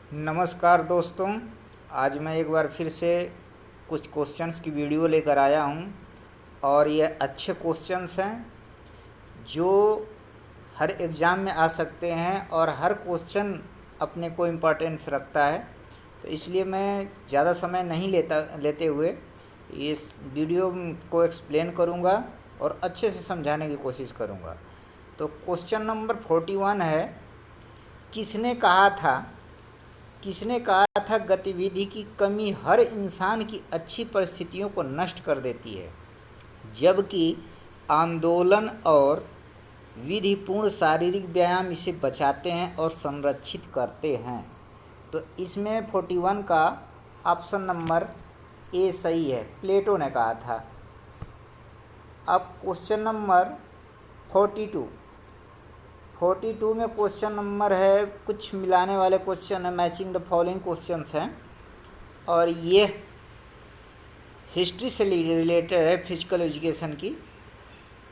नमस्कार दोस्तों। आज मैं एक बार फिर से कुछ क्वेश्चंस की वीडियो लेकर आया हूं और ये अच्छे क्वेश्चंस हैं जो हर एग्ज़ाम में आ सकते हैं और हर क्वेश्चन अपने को इम्पोर्टेंस रखता है। तो इसलिए मैं ज़्यादा समय नहीं लेते हुए इस वीडियो को एक्सप्लेन करूंगा और अच्छे से समझाने की कोशिश करूंगा। तो क्वेश्चन नंबर 41 है, किसने कहा था गतिविधि की कमी हर इंसान की अच्छी परिस्थितियों को नष्ट कर देती है, जबकि आंदोलन और विधिपूर्ण शारीरिक व्यायाम इसे बचाते हैं और संरक्षित करते हैं। तो इसमें 41 का ऑप्शन नंबर ए सही है, प्लेटो ने कहा था। अब क्वेश्चन नंबर 42 में क्वेश्चन नंबर है, कुछ मिलाने वाले क्वेश्चन है, मैचिंग द फॉलोइंग क्वेश्चंस हैं और ये हिस्ट्री से रिलेटेड है, फिजिकल एजुकेशन की।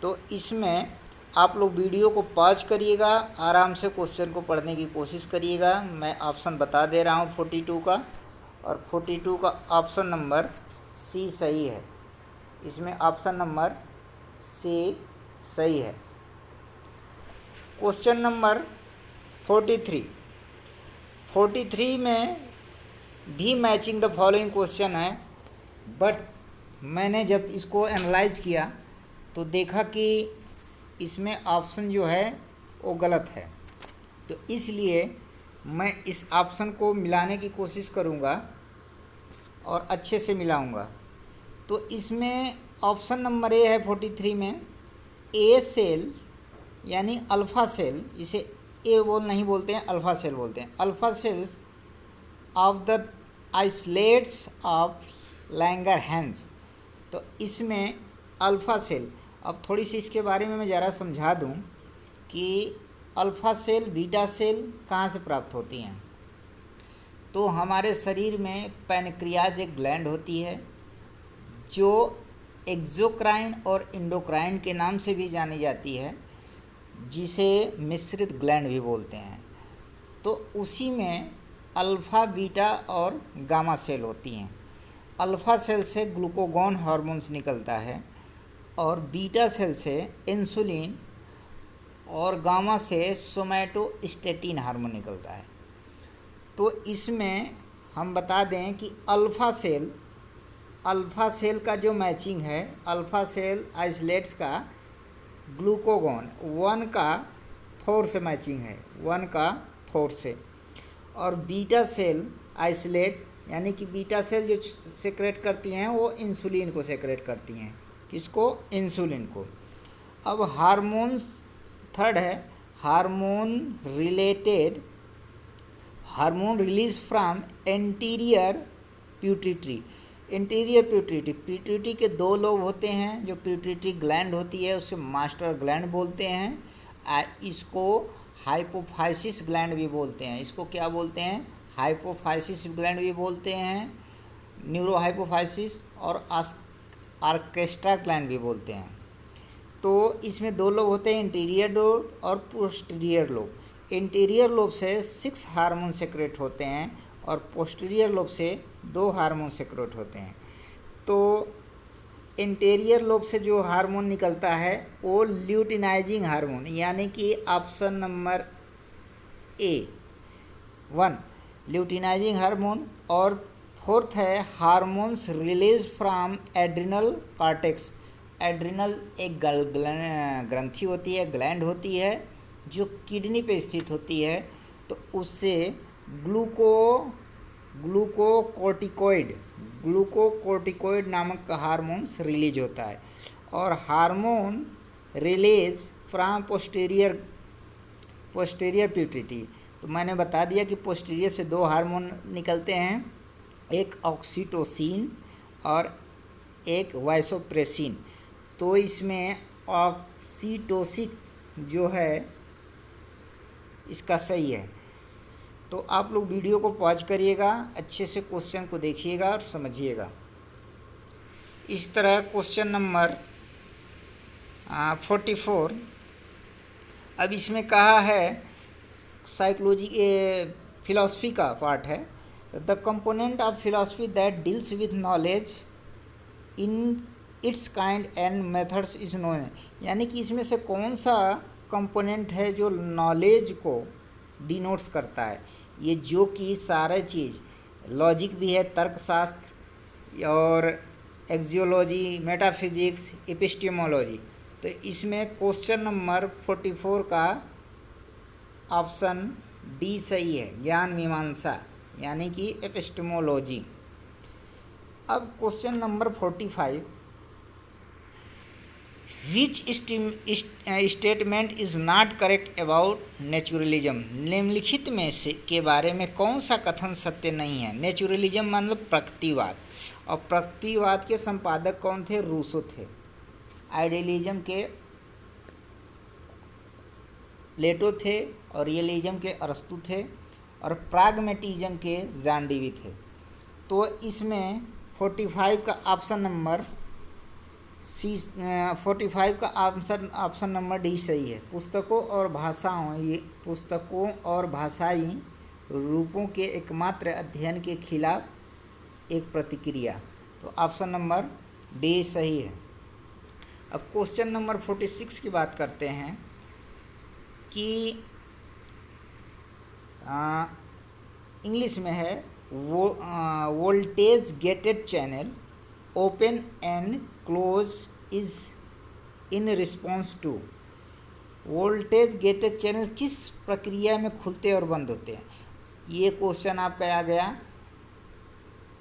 तो इसमें आप लोग वीडियो को पॉज करिएगा, आराम से क्वेश्चन को पढ़ने की कोशिश करिएगा। मैं ऑप्शन बता दे रहा हूँ 42 का, और 42 का ऑप्शन नंबर सी सही है। इसमें ऑप्शन नंबर सी सही है। क्वेश्चन नंबर 43 में भी मैचिंग द फॉलोइंग क्वेश्चन है, बट मैंने जब इसको एनालाइज किया तो देखा कि इसमें ऑप्शन जो है वो गलत है। तो इसलिए मैं इस ऑप्शन को मिलाने की कोशिश करूँगा और अच्छे से मिलाऊंगा। तो इसमें ऑप्शन नंबर ए है 43 में, ए सेल यानी अल्फ़ा सेल, इसे ए नहीं बोलते हैं, अल्फ़ा सेल बोलते हैं। Alpha cells of the islets of Langerhans. तो इसमें अल्फ़ा सेल, अब थोड़ी सी इसके बारे में मैं ज़रा समझा दूं कि अल्फ़ा सेल बीटा सेल कहाँ से प्राप्त होती हैं। तो हमारे शरीर में पैनक्रियाज एक ग्लैंड होती है जो एक्सोक्राइन और इंडोक्राइन के नाम से भी जानी जाती है, जिसे मिश्रित ग्लैंड भी बोलते हैं। तो उसी में अल्फ़ा बीटा और गामा सेल होती हैं। अल्फ़ा सेल से ग्लूकागॉन हार्मोन्स निकलता है और बीटा सेल से इंसुलिन और गामा से सोमैटोस्टेटिन हार्मोन निकलता है। तो इसमें हम बता दें कि अल्फ़ा सेल का जो मैचिंग है, अल्फ़ा सेल आइसोलेट्स का ग्लूकागॉन 1 का 4 से मैचिंग है, 1 का 4 से। और बीटा सेल आइसोलेट यानी कि बीटा सेल जो सेक्रेट करती हैं वो इंसुलिन को सेक्रेट करती हैं। किसको? इंसुलिन को। अब हार्मोन्स थर्ड है, हार्मोन रिलीज फ्रॉम एंटीरियर प्यूटिट्री। प्यूटिट्री के 2 लोब होते हैं। जो प्यूटिट्री ग्लैंड होती है उसे मास्टर ग्लैंड बोलते हैं, इसको हाइपोफाइसिस ग्लैंड भी बोलते हैं। इसको क्या बोलते हैं? हाइपोफाइसिस ग्लैंड भी बोलते हैं, न्यूरोहाइपोफाइसिस, और ऑर्केस्ट्रा ग्लैंड भी बोलते हैं। तो इसमें 2 लोब होते हैं, इंटीरियर लोब और पोस्टीरियर लोब। इंटीरियर लोब से 6 हार्मोन सेक्रेट होते हैं और पोस्टीरियर लोब से 2 हार्मोन सेक्रेट होते हैं। तो इंटीरियर लोब से जो हार्मोन निकलता है वो ल्यूटिनाइजिंग हार्मोन, यानी कि option number A 1 luteinizing hormone. और 4th है hormones release from adrenal cortex. Adrenal एक ग्रंथि होती है, ग्लैंड होती है जो किडनी पे स्थित होती है। तो उससे ग्लूकोकोर्टिकोइड नामक हार्मोन्स रिलीज होता है। और हार्मोन रिलीज फ्रॉम पोस्टीरियर प्यूटिट्री। तो मैंने बता दिया कि पोस्टीरियर से 2 हार्मोन निकलते हैं, एक ऑक्सीटोसिन और एक वासोप्रेसिन। तो इसमें ऑक्सीटोसिन जो है इसका सही है। तो आप लोग वीडियो को पॉज करिएगा, अच्छे से क्वेश्चन को देखिएगा और समझिएगा। इस तरह क्वेश्चन नंबर 44, अब इसमें कहा है साइकोलॉजी फिलॉसफी का पार्ट है। The component of philosophy that deals with knowledge in its kind and methods is known, यानी कि इसमें से कौन सा कंपोनेंट है जो नॉलेज को डिनोट्स करता है। ये जो कि सारा चीज़ लॉजिक भी है, तर्कशास्त्र और एक्जियोलॉजी, मेटाफिजिक्स, एपिस्टेमोलॉजी। तो इसमें क्वेश्चन नंबर 44 का ऑप्शन डी सही है, ज्ञान मीमांसा यानी कि एपिस्टेमोलॉजी। अब question number 45, which statement is not correct about naturalism, निम्नलिखित में से के बारे में कौन सा कथन सत्य नहीं है। नेचुरलिज्म मतलब प्रकृतिवाद, और प्रकृतिवाद के संपादक कौन थे, रूसो थे। आइडियलिज्म के प्लेटो थे, और रियलिज्म के अरस्तु थे, और प्राग्मेटिज्म के जॉन डेवी थे। तो इसमें 45 का ऑप्शन नंबर सी 45 का ऑप्शन नंबर डी सही है। पुस्तकों और भाषाई रूपों के एकमात्र अध्ययन के खिलाफ एक प्रतिक्रिया, तो ऑप्शन नंबर डी सही है। अब क्वेश्चन नंबर 46 की बात करते हैं कि इंग्लिश में है, voltage gated channel open and close is in response to. Voltage gated channel किस प्रक्रिया में खुलते और बंद होते हैं। ये क्वेश्चन आपका आ गया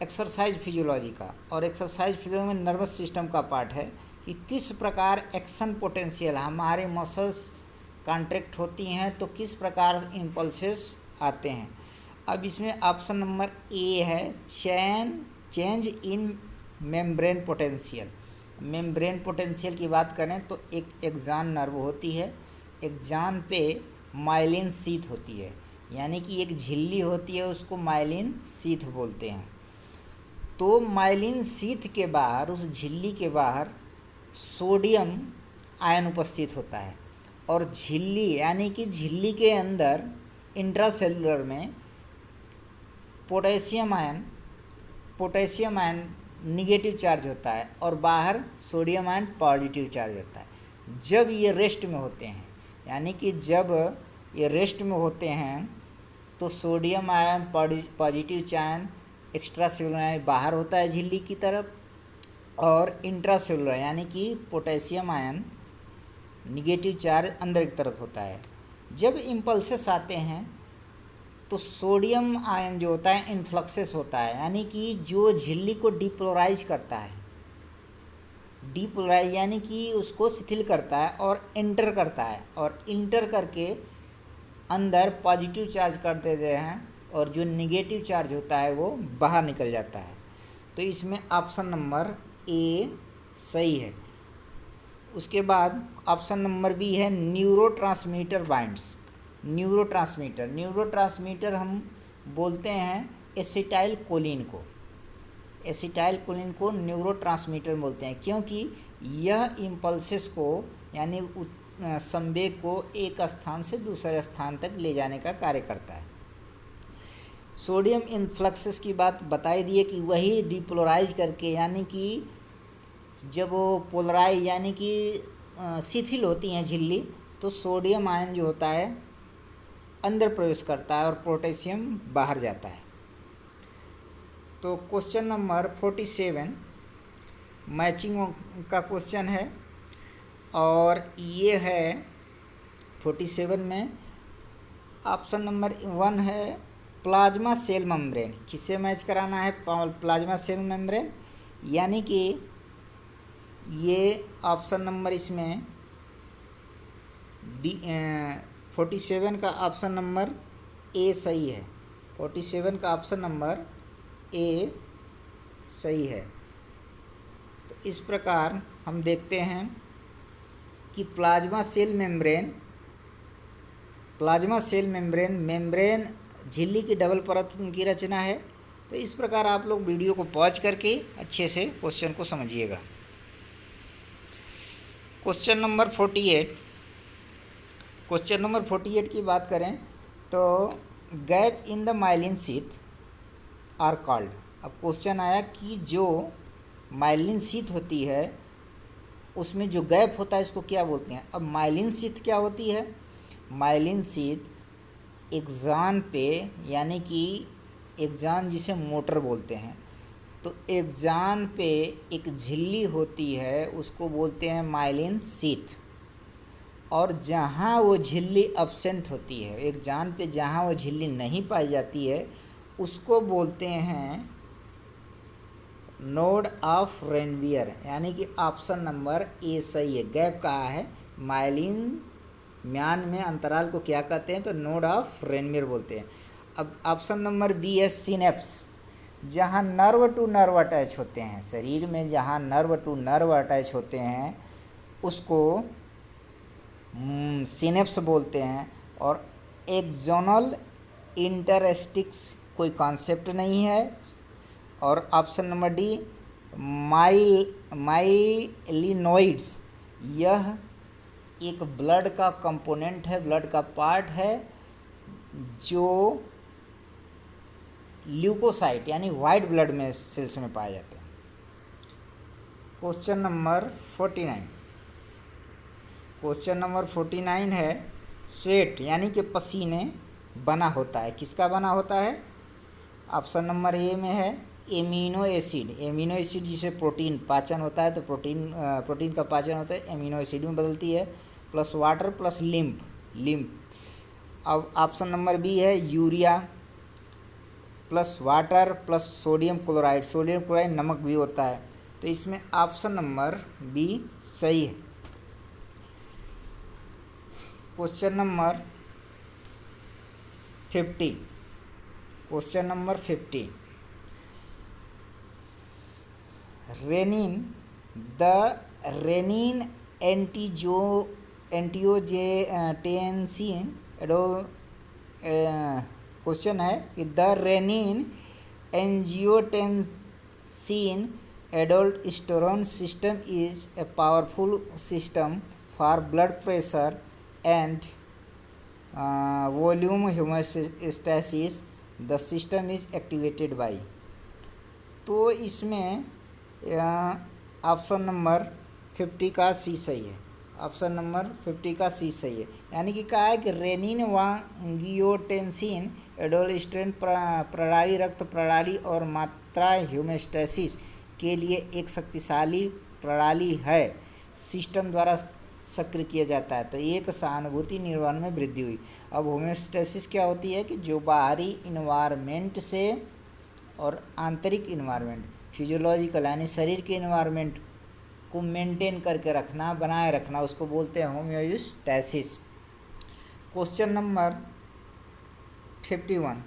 एक्सरसाइज फिजियोलॉजी का, और एक्सरसाइज फिजियोलॉजी में नर्वस सिस्टम का पार्ट है कि किस प्रकार एक्शन पोटेंशियल, हमारे मसल्स कॉन्ट्रैक्ट होती हैं तो किस प्रकार इम्पल्सेस आते हैं। अब इसमें ऑप्शन नंबर ए है, change in membrane potential. Membrane potential की बात करें तो एक एक्जान नर्व होती है, एक्जान पे माइलिन शीथ होती है, यानी कि एक झिल्ली होती है, उसको माइलिन शीथ बोलते हैं। तो माइलिन शीथ के बाहर, उस झिल्ली के बाहर सोडियम आयन उपस्थित होता है, और झिल्ली यानी कि झिल्ली के अंदर इंट्रासेलुलर में पोटेशियम आयन निगेटिव चार्ज होता है, और बाहर सोडियम आयन पॉजिटिव चार्ज होता है। जब ये रेस्ट में होते हैं, यानी कि जब ये रेस्ट में होते हैं तो sodium ion positive charge extra cellular बाहर होता है झिल्ली की तरफ, और इंट्रासेलुलर यानी कि पोटेशियम आयन निगेटिव चार्ज अंदर की तरफ होता है। जब इम्पल्सेस आते हैं तो सोडियम आयन जो होता है इन्फ्लक्सेस होता है, यानी कि जो झिल्ली को डिपोलराइज करता है, डिपोलराइज यानी कि उसको शिथिल करता है और एंटर करता है, और इंटर करके अंदर पॉजिटिव चार्ज कर देते हैं, और जो निगेटिव चार्ज होता है वो बाहर निकल जाता है। तो इसमें ऑप्शन नंबर ए सही है। उसके बाद ऑप्शन नंबर बी है, न्यूरोट्रांसमीटर बाइंड्स। न्यूरोट्रांसमीटर हम बोलते हैं एसिटाइल कोलिन को न्यूरोट्रांसमीटर बोलते हैं, क्योंकि यह इम्पल्सेस को यानी संवेग को एक स्थान से दूसरे स्थान तक ले जाने का कार्य करता है। सोडियम इन्फ्लक्सेस की बात बताई दी है कि वही डिपोलराइज करके, यानी कि जब वो पोलराइज यानी कि शिथिल होती हैं झिल्ली, तो सोडियम आयन जो होता है अंदर प्रवेश करता है और पोटेशियम बाहर जाता है। तो क्वेश्चन नंबर 47 मैचिंग का क्वेश्चन है, और ये है 47 में ऑप्शन नंबर 1 है, प्लाज्मा सेल मेम्ब्रेन। किससे मैच कराना है, प्लाज्मा सेल मेम्ब्रेन, यानी कि ये ऑप्शन नंबर इसमें 47 का ऑप्शन नंबर ए सही है। 47 का ऑप्शन नंबर ए सही है। तो इस प्रकार हम देखते हैं कि प्लाज्मा सेल मेम्ब्रेन झिल्ली की डबल परत की रचना है। तो इस प्रकार आप लोग वीडियो को पॉज करके अच्छे से क्वेश्चन को समझिएगा। क्वेश्चन नंबर 48 की बात करें तो gap in the myelin sheath are called. अब क्वेश्चन आया कि जो माइलिन शीथ होती है उसमें जो गैप होता है इसको क्या बोलते हैं। अब माइलिन शीथ क्या होती है? माइलिन शीथ एक जान पे, यानी कि एक जान जिसे मोटर बोलते हैं, तो एक जान पे एक झिल्ली होती है उसको बोलते हैं माइलिन शीथ। और जहाँ वो झिल्ली एब्सेंट होती है, एक जान पे जहाँ वो झिल्ली नहीं पाई जाती है, उसको बोलते हैं नोड ऑफ रेनवियर। यानी कि ऑप्शन नंबर ए सही है। गैप कहा है, माइलिन म्यान में अंतराल को क्या कहते हैं? तो नोड ऑफ रेनवियर बोलते हैं। अब ऑप्शन नंबर बी है सिनेप्स। जहाँ नर्व टू नर्व अटैच होते हैं, शरीर में जहाँ नर्व टू नर्व अटैच होते हैं उसको सिनेप्स बोलते हैं। और एक्सोनल इंटरस्टिक्स कोई कॉन्सेप्ट नहीं है। और ऑप्शन नंबर डी माइलिनोइड्स, यह एक ब्लड का कंपोनेंट है, ब्लड का पार्ट है जो ल्यूकोसाइट यानी वाइट ब्लड में सेल्स में पाए जाते हैं। Question number 49। क्वेश्चन नंबर 49 है स्वेट यानी कि पसीने बना होता है, किसका बना होता है? ऑप्शन नंबर ए में है एमिनो एसिड। एमिनो एसिड जिसे प्रोटीन पाचन होता है, तो प्रोटीन का पाचन होता है एमिनो एसिड में बदलती है, प्लस वाटर प्लस लिम्फ। अब ऑप्शन नंबर बी है urea plus water plus sodium chloride. Sodium chloride नमक भी होता है, तो इसमें ऑप्शन नंबर बी सही है। Question number 50। Question number 50। Renin angiotensin question है कि the renin angiotensin aldosterone system is a powerful system for blood pressure and volume homeostasis. The system is activated by. तो इसमें ऑप्शन नंबर 50 का सी सही है। Option number 50 का सी सही है। यानी कि कहा है कि रेनिन एंजियोटेंसिन एडोल्टेस्टेरोन प्रणाली, रक्त प्रणाली और मात्रा होमोस्टैसिस के लिए एक शक्तिशाली प्रणाली है, सिस्टम द्वारा सक्रिय किया जाता है। तो एक सहानुभूति निर्वहन में वृद्धि हुई। अब होमोस्टैसिस क्या होती है कि जो बाहरी इन्वायरमेंट से और आंतरिक इन्वायरमेंट, फिजियोलॉजिकल यानी शरीर के इन्वायरमेंट को मेंटेन करके रखना, बनाए रखना, उसको बोलते हैं होम्योस्टैसिस। Question number 51।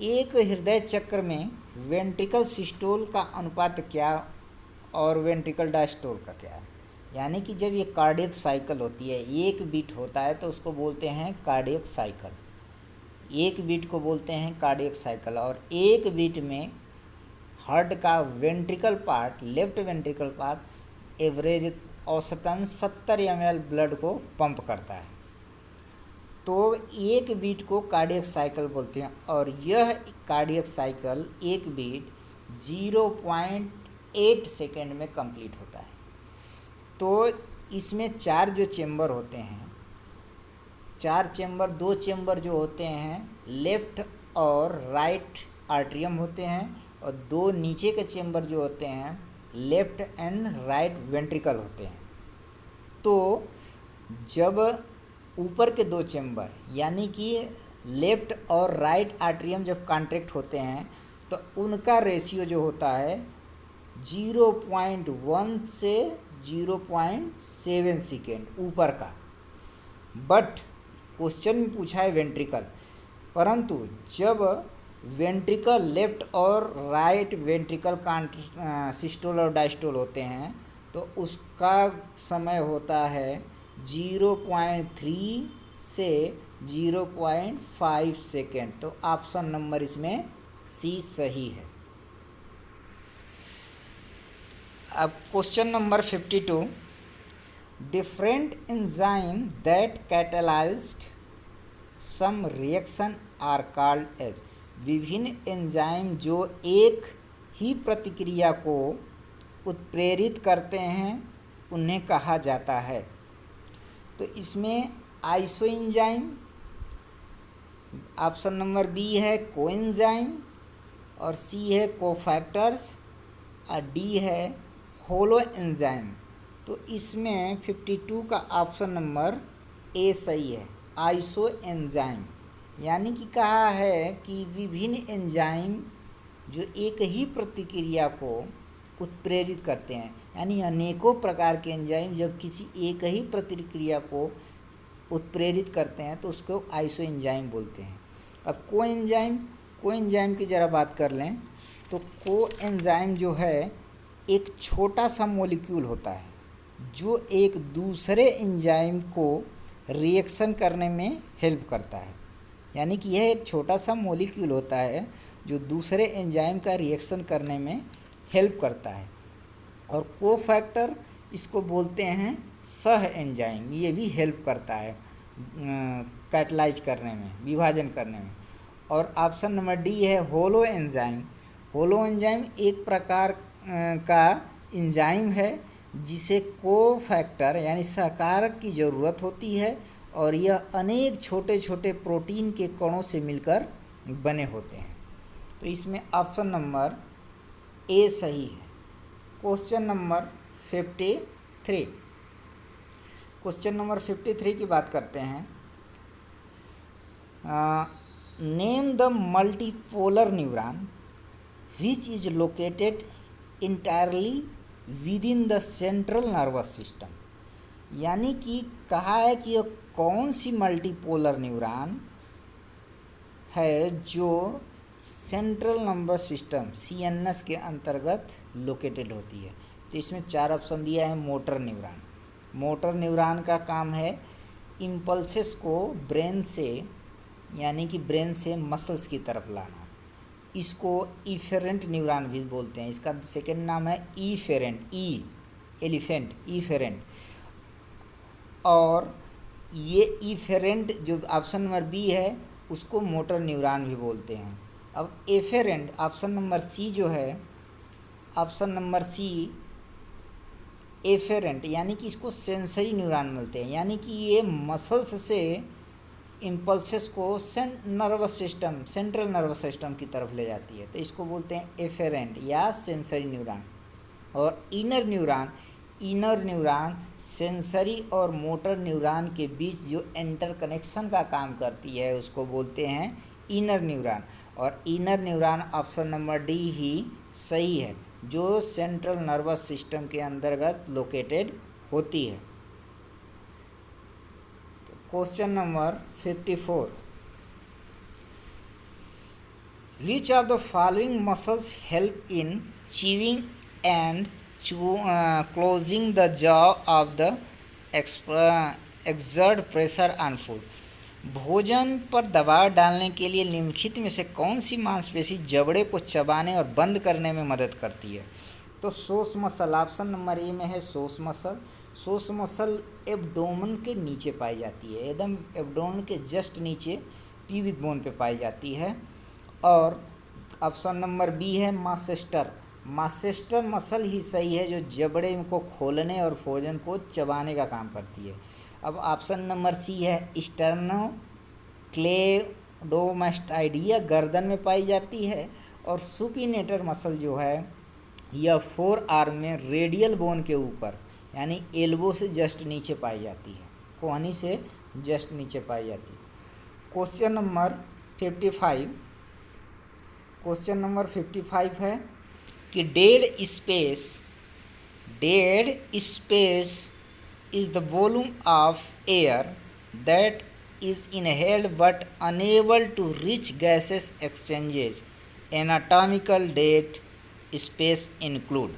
एक हृदय चक्र में वेंट्रिकल सिस्टोल का अनुपात क्या और वेंट्रिकल डायस्टोल का क्या है? यानी कि जब ये कार्डियक साइकिल होती है, एक बीट होता है तो उसको बोलते हैं कार्डियक साइकिल। एक बीट को बोलते हैं कार्डियक साइकिल। और एक बीट में हार्ट का ventricle part, left ventricle part average औसतन 70 ml ब्लड को पंप करता है। तो एक बीट को कार्डियक साइकिल बोलते हैं। और यह कार्डियक साइकिल एक बीट 0.8 सेकेंड में कंप्लीट होता है। तो इसमें 4 जो चेंबर होते हैं, 4 चेंबर, 2 चेंबर जो होते हैं लेफ्ट और राइट आर्ट्रियम होते हैं, और 2 नीचे के चेंबर जो होते हैं लेफ्ट एंड राइट वेंट्रिकल होते हैं। तो जब ऊपर के 2 चेंबर यानी कि लेफ्ट और राइट आर्ट्रियम जब कॉन्ट्रैक्ट होते हैं तो उनका रेशियो जो होता है 0.1 से 0.7 सेकेंड ऊपर का। बट क्वेश्चन में पूछा है वेंट्रिकल, परंतु जब वेंट्रिकल लेफ्ट और राइट वेंट्रिकल सिस्टोल और डायस्टोल होते हैं तो उसका समय होता है 0.3 से 0.5 सेकेंड। तो ऑप्शन नंबर इसमें सी सही है। अब question number 52। Different enzyme that catalyzed same reaction are called as. विभिन्न एंजाइम जो एक ही प्रतिक्रिया को उत्प्रेरित करते हैं उन्हें कहा जाता है। तो इसमें isoenzyme, option number B है कोएंजाइम, और सी है कोफैक्टर्स, और डी है होलो एंजाइम। तो इसमें 52 का ऑप्शन नंबर ए सही है, आइसो एंजाइम। यानी कि कहा है कि विभिन्न एंजाइम जो एक ही प्रतिक्रिया को उत्प्रेरित करते हैं, यानी अनेकों प्रकार के एंजाइम जब किसी एक ही प्रतिक्रिया को उत्प्रेरित करते हैं तो उसको आइसो एंजाइम बोलते हैं। अब कोएंजाइम की ज़रा बात कर लें तो कोएंजाइम जो है एक छोटा सा मॉलिक्यूल होता है जो एक दूसरे एंजाइम को रिएक्शन करने में हेल्प करता है। यानी कि यह एक छोटा सा मॉलिक्यूल होता है जो दूसरे एंजाइम का रिएक्शन करने में हेल्प करता है। और कोफैक्टर इसको बोलते हैं सह एंजाइम, ये भी हेल्प करता है कैटलाइज करने में, विभाजन करने में। और ऑप्शन नंबर डी है होलो एंजाइम। होलो एंजाइम एक प्रकार का एंजाइम है जिसे कोफैक्टर यानी सहकारक की ज़रूरत होती है, और यह अनेक छोटे छोटे प्रोटीन के कणों से मिलकर बने होते हैं। तो इसमें ऑप्शन नंबर ए सही है। Question number 53। क्वेश्चन नंबर 53 की बात करते हैं। Name the multipolar neuron which is located entirely with in the central nervous system. यानी कि कहा है कि यह कौन सी मल्टीपोलर न्यूरॉन है जो सेंट्रल नर्वस सिस्टम CNS के अंतर्गत लोकेटेड होती है। तो इसमें 4 ऑप्शन दिया है। मोटर न्यूरॉन, मोटर न्यूरॉन का काम है इम्पल्सेस को ब्रेन से, यानी कि ब्रेन से मसल्स की तरफ लाना। इसको इफेरेंट न्यूरॉन भी बोलते हैं। इसका सेकेंड नाम है इफेरेंट, ई एलिफेंट, इफेरेंट। और ये इफेरेंट जो ऑप्शन नंबर बी है उसको मोटर न्यूरॉन भी बोलते हैं। अब एफेरेंट ऑप्शन नंबर सी जो है, ऑप्शन नंबर सी एफेरेंट, यानी कि इसको सेंसरी न्यूरॉन बोलते हैं। यानी कि ये मसल्स से इम्पल्सेस को nervous system, central nervous system की तरफ ले जाती है। तो इसको बोलते हैं एफेरेंट या सेंसरी न्यूरॉन। और इनर न्यूरॉन सेंसरी और मोटर न्यूरॉन के बीच जो इंटरकनेक्शन का काम करती है उसको बोलते हैं इनर न्यूरॉन। और inner neuron option number D ही सही है, जो सेंट्रल नर्वस सिस्टम के अंतर्गत लोकेटेड होती है। Question number 54। Which of the following muscles help in chewing and closing the jaw of the exert pressure on food. भोजन पर दबाव डालने के लिए निम्नलिखित में से कौन सी मांसपेशी जबड़े को चबाने और बंद करने में मदद करती है। तो सोस मसल ऑप्शन नंबर ए में है सोस मसल। सोस मसल एब्डोमेन के नीचे पाई जाती है, एकदम एब्डोमेन के जस्ट नीचे पीविक बोन पे पाई जाती है। और ऑप्शन नंबर बी है मासेस्टर। मासेस्टर मसल ही सही है जो जबड़े को खोलने और भोजन को चबाने का काम करती है। अब ऑप्शन नंबर सी है स्टर्नोक्लेडोमास्टाइडिया, गर्दन में पाई जाती है। और सुपिनेटर मसल जो है यह 4 आर्म में रेडियल बोन के ऊपर, यानी एल्बो से जस्ट नीचे पाई जाती है, कोहनी से जस्ट नीचे पाई जाती है। Question number 55। क्वेश्चन नंबर 55 है कि dead space is the volume of air that is inhaled but unable to reach gases exchanges. Anatomical dead space include।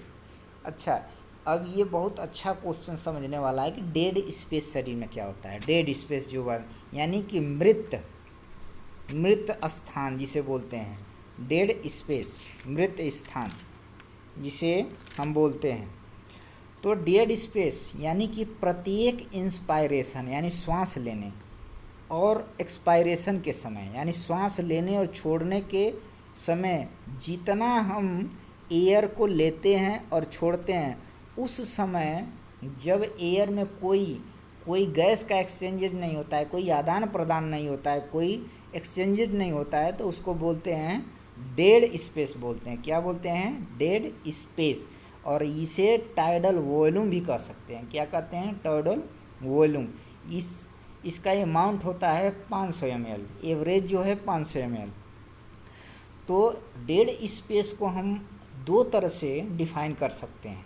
अच्छा, अब ये बहुत अच्छा क्वेश्चन समझने वाला है कि डेड स्पेस शरीर में क्या होता है। डेड स्पेस जो यानी कि मृत स्थान जिसे बोलते हैं, डेड स्पेस मृत स्थान जिसे हम बोलते हैं। तो डेड स्पेस यानी कि प्रत्येक इंस्पायरेशन यानी श्वास लेने और एक्सपायरेशन के समय यानी श्वास लेने और छोड़ने के समय जितना हम एयर को लेते हैं और छोड़ते हैं, उस समय जब एयर में कोई गैस का एक्सचेंजेज नहीं होता है, कोई आदान प्रदान नहीं होता है, कोई एक्सचेंजेज नहीं होता है, तो उसको बोलते हैं डेड स्पेस बोलते हैं। क्या बोलते हैं? Dead space. और इसे टाइडल वॉल्यूम भी कह सकते हैं। क्या कहते हैं? Tidal volume. इसका अमाउंट होता है 500 ml, एवरेज जो है 500 ml। तो डेड स्पेस को हम दो तरह से डिफाइन कर सकते हैं,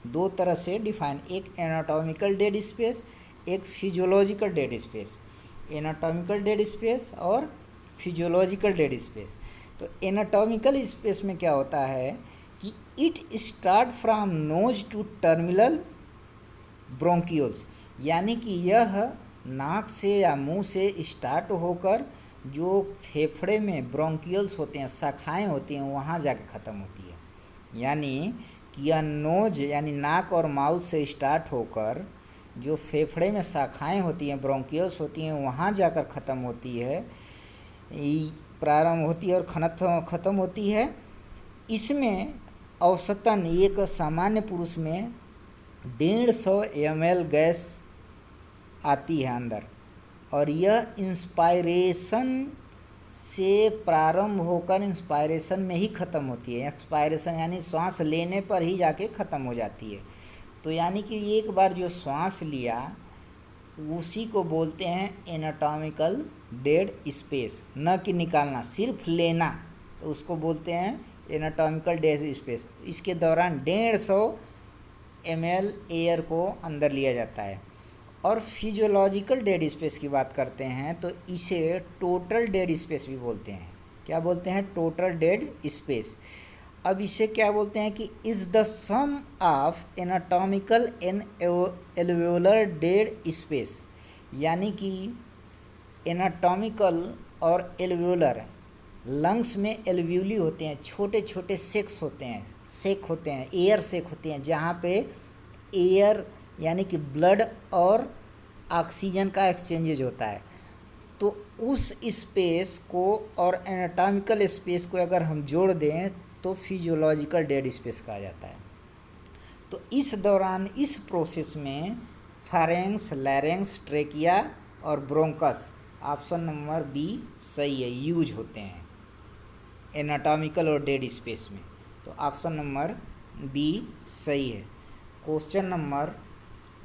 दो तरह से डिफाइन, एक एनाटॉमिकल डेड स्पेस, एक physiological dead space. Anatomical dead space और फिजियोलॉजिकल डेड स्पेस। तो एनाटॉमिकल स्पेस में क्या होता है कि it start from nose to terminal bronchioles, यानी कि यह नाक से या मुंह से स्टार्ट होकर जो फेफड़े में ब्रोंकियल्स होते हैं, शाखाएं होती हैं, वहाँ जाके ख़त्म होती है। यानी कि यह नोज यानी नाक और माउथ से स्टार्ट होकर जो फेफड़े में शाखाएं होती हैं, ब्रोंकियल्स होती हैं, वहाँ जाकर ख़त्म होती है, प्रारंभ होती है और ख़त्म होती है। इसमें औसतन एक सामान्य पुरुष में 150 ml गैस आती है अंदर, और यह इंस्पायरेशन से प्रारंभ होकर इंस्पायरेशन में ही ख़त्म होती है। एक्सपायरेशन यानी श्वास लेने पर ही जाके ख़त्म हो जाती है। तो यानी कि एक बार जो श्वास लिया उसी को बोलते हैं एनाटॉमिकल डेड स्पेस, न कि निकालना, सिर्फ लेना, तो उसको बोलते हैं एनाटॉमिकल डेड स्पेस। इसके दौरान 150 ml एयर को अंदर लिया जाता है। और फिजियोलॉजिकल डेड स्पेस की बात करते हैं तो इसे टोटल डेड स्पेस भी बोलते हैं। क्या बोलते हैं? Total dead space. अब इसे क्या बोलते हैं कि is the sum of anatomical and alveolar dead space, यानी कि एनाटॉमिकल और एल्वेओलर, लंग्स में एल्वेओली होते हैं, छोटे छोटे सेक्स होते हैं, एयर सेक होते हैं, जहाँ पे एयर यानी कि ब्लड और ऑक्सीजन का एक्सचेंजेज होता है। तो उस स्पेस को और एनाटॉमिकल स्पेस को अगर हम जोड़ दें तो फिजियोलॉजिकल डेड स्पेस कहा जाता है। तो इस दौरान इस प्रोसेस में फारेंक्स, लैरेंक्स, ट्रेकिया और ब्रोंकस, ऑप्शन नंबर बी सही है, यूज होते हैं एनाटॉमिकल और डेड स्पेस में। तो ऑप्शन नंबर बी सही है। क्वेश्चन नंबर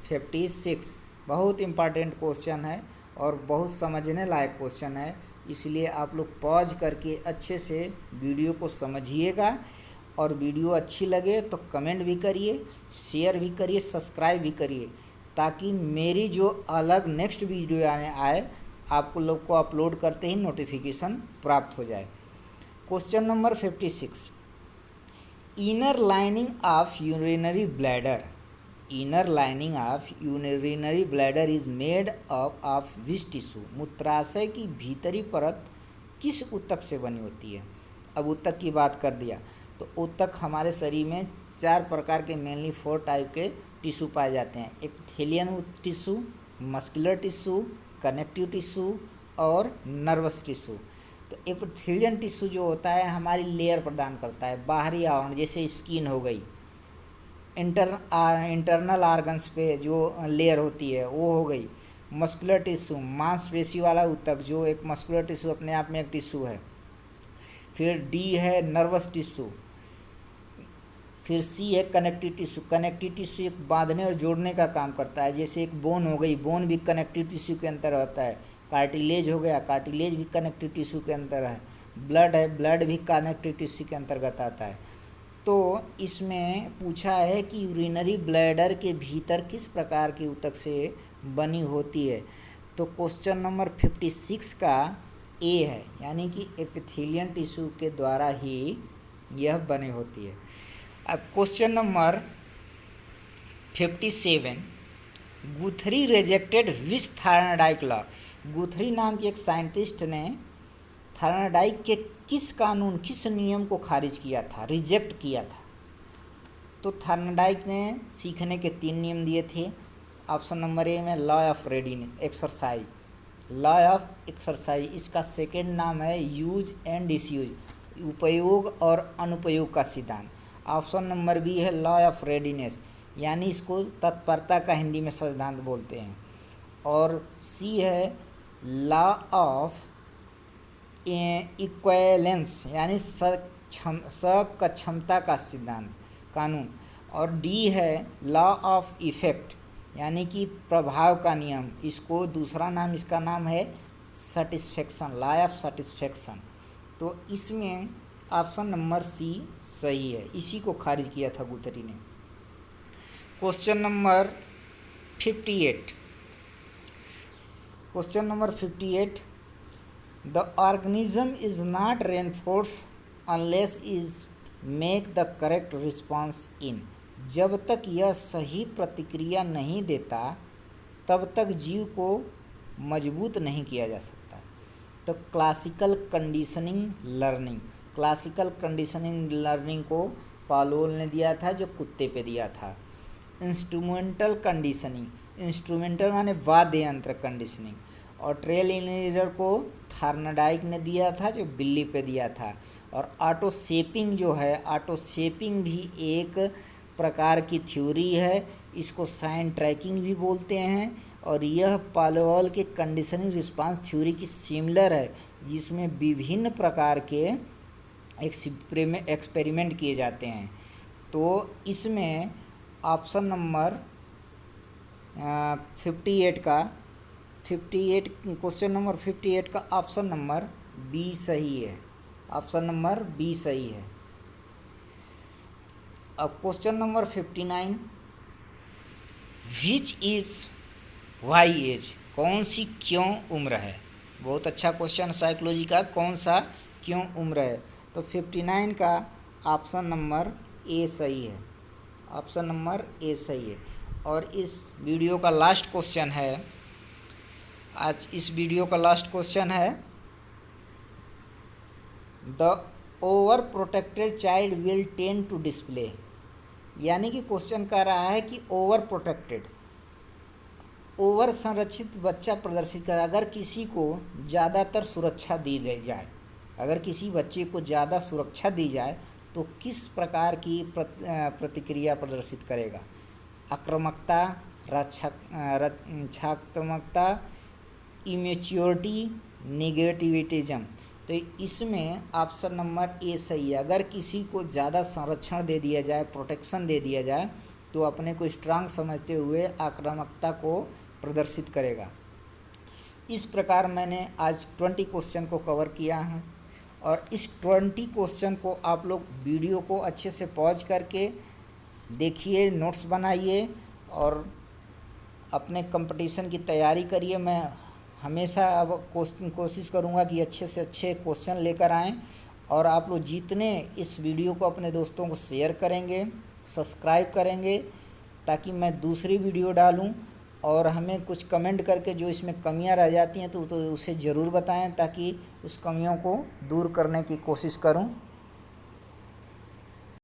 56 बहुत इम्पॉर्टेंट क्वेश्चन है और बहुत समझने लायक क्वेश्चन है, इसलिए आप लोग पॉज करके अच्छे से वीडियो को समझिएगा। और वीडियो अच्छी लगे तो कमेंट भी करिए, शेयर भी करिए, सब्सक्राइब भी करिए, ताकि मेरी जो अलग नेक्स्ट वीडियो आए आपको लोग को अपलोड करते ही नोटिफिकेशन प्राप्त हो जाए। Question number 56, inner lining of urinary bladder, inner lining of urinary bladder is made up of which tissue, मूत्राशय की भीतरी परत किस ऊतक से बनी होती है। अब ऊतक की बात कर दिया तो ऊतक हमारे शरीर में 4 प्रकार के, मेनली 4 टाइप के टिश्यू पाए जाते हैं। Epithelial tissue, muscular tissue, connective tissue और नर्वस टिश्यू। तो एपिथेलियन टिश्यू जो होता है हमारी लेयर प्रदान करता है, बाहरी आवरण, जैसे स्किन हो गई, इंटरनल ऑर्गन्स पे जो लेयर होती है वो हो गई। मस्कुलर टिश्यू, मांसपेशी वाला ऊतक, जो एक मस्कुलर टिश्यू अपने आप में एक टिश्यू है। फिर डी है नर्वस टिश्यू। फिर सी है कनेक्टिव टिश्यू, कनेक्टिव टिश्यू एक बांधने और जोड़ने का काम करता है, जैसे एक बोन हो गई, बोन भी कनेक्टिव टिश्यू के अंदर होता है। कार्टिलेज हो गया, कार्टिलेज भी कनेक्टिव टिश्यू के अंदर है। ब्लड है, ब्लड भी कनेक्टिव टिश्यू के अंतर्गत आता है। तो इसमें पूछा है कि यूरिनरी ब्लैडर के भीतर किस प्रकार की ऊतक से बनी होती है। तो क्वेश्चन नंबर 56 का ए है, यानी कि एपिथेलियन टिश्यू के द्वारा ही यह बनी होती है। अब क्वेश्चन नंबर 57, गुथरी रिजेक्टेड विच थार्नडाइक लॉ, गुथरी नाम के एक साइंटिस्ट ने थार्नडाइक के किस कानून, किस नियम को खारिज किया था, रिजेक्ट किया था। तो थार्नडाइक ने सीखने के 3 नियम दिए थे। ऑप्शन नंबर ए में law of readiness exercise, law of exercise, इसका सेकेंड नाम है यूज एंड डिसयूज, उपयोग और अनुपयोग का सिद्धांत। ऑप्शन नंबर बी है लॉ ऑफ रेडीनेस, यानी इसको तत्परता का हिंदी में सिद्धांत बोलते हैं। और सी है लॉ ऑफ इक्विवेलेंस, यानी सक्षमता का सिद्धांत कानून। और डी है लॉ ऑफ इफेक्ट, यानी कि प्रभाव का नियम, इसको दूसरा नाम, इसका नाम है सेटिस्फेक्शन, लॉ ऑफ सेटिस्फेक्शन। तो इसमें ऑप्शन नंबर सी सही है, इसी को खारिज किया था गुतरी ने। Question number 58, question number 58, the organism is not reinforce unless is make the correct response in, जब तक यह सही प्रतिक्रिया नहीं देता तब तक जीव को मजबूत नहीं किया जा सकता। तो classical conditioning learning, classical conditioning learning को पालोल ने दिया था, जो कुत्ते पे दिया था। इंस्ट्रूमेंटल कंडीशनिंग, इंस्ट्रूमेंटल माने वाद्य यंत्र कंडीशनिंग, और ट्रेल इंजीनियर को थार्नडाइक ने दिया था, जो बिल्ली पे दिया था। और ऑटो शेपिंग जो है, ऑटो शेपिंग भी एक प्रकार की थ्योरी है, इसको साइन ट्रैकिंग भी बोलते हैं। और यह पालोल के कंडीशनिंग रिस्पांस थ्योरी की सिमिलर है, जिसमें विभिन्न प्रकार के एक्सपेरिमेंट किए जाते हैं। तो इसमें ऑप्शन नंबर 58 का 58 क्वेश्चन नंबर 58 का ऑप्शन नंबर बी सही है, ऑप्शन नंबर बी सही है। अब question number 59, which is why as, कौन सी क्यों उम्र है। बहुत अच्छा क्वेश्चन साइकोलॉजी का, कौन सा क्यों उम्र है। तो 59 का ऑप्शन नंबर ए सही है, ऑप्शन नंबर ए सही है। और इस वीडियो का लास्ट क्वेश्चन है, आज इस वीडियो का लास्ट क्वेश्चन है, the overprotected child will tend to display, यानी कि क्वेश्चन कह रहा है कि ओवर प्रोटेक्टेड, ओवर संरक्षित बच्चा प्रदर्शित कर, अगर किसी को ज़्यादातर सुरक्षा दी जाए, अगर किसी बच्चे को ज़्यादा सुरक्षा दी जाए तो किस प्रकार की प्रतिक्रिया प्रदर्शित करेगा। आक्रामकता, रक्षात्मकता, इमेच्योरिटी, नेगेटिविटिज्म। तो इसमें ऑप्शन नंबर ए सही है। अगर किसी को ज़्यादा संरक्षण दे दिया जाए, प्रोटेक्शन दे दिया जाए, तो अपने को स्ट्रांग समझते हुए आक्रामकता को प्रदर्शित करेगा। इस प्रकार मैंने आज 20 क्वेश्चन को कवर किया है, और इस 20 क्वेश्चन को आप लोग वीडियो को अच्छे से पॉज करके देखिए, नोट्स बनाइए और अपने कंपटीशन की तैयारी करिए। मैं हमेशा अब कोशिश करूंगा कि अच्छे से अच्छे क्वेश्चन लेकर आएँ, और आप लोग जितने इस वीडियो को अपने दोस्तों को शेयर करेंगे, सब्सक्राइब करेंगे, ताकि मैं दूसरी वीडियो डालूं। और हमें कुछ कमेंट करके जो इसमें कमियां रह जाती हैं तो उसे ज़रूर बताएं, ताकि उस कमियों को दूर करने की कोशिश करूं।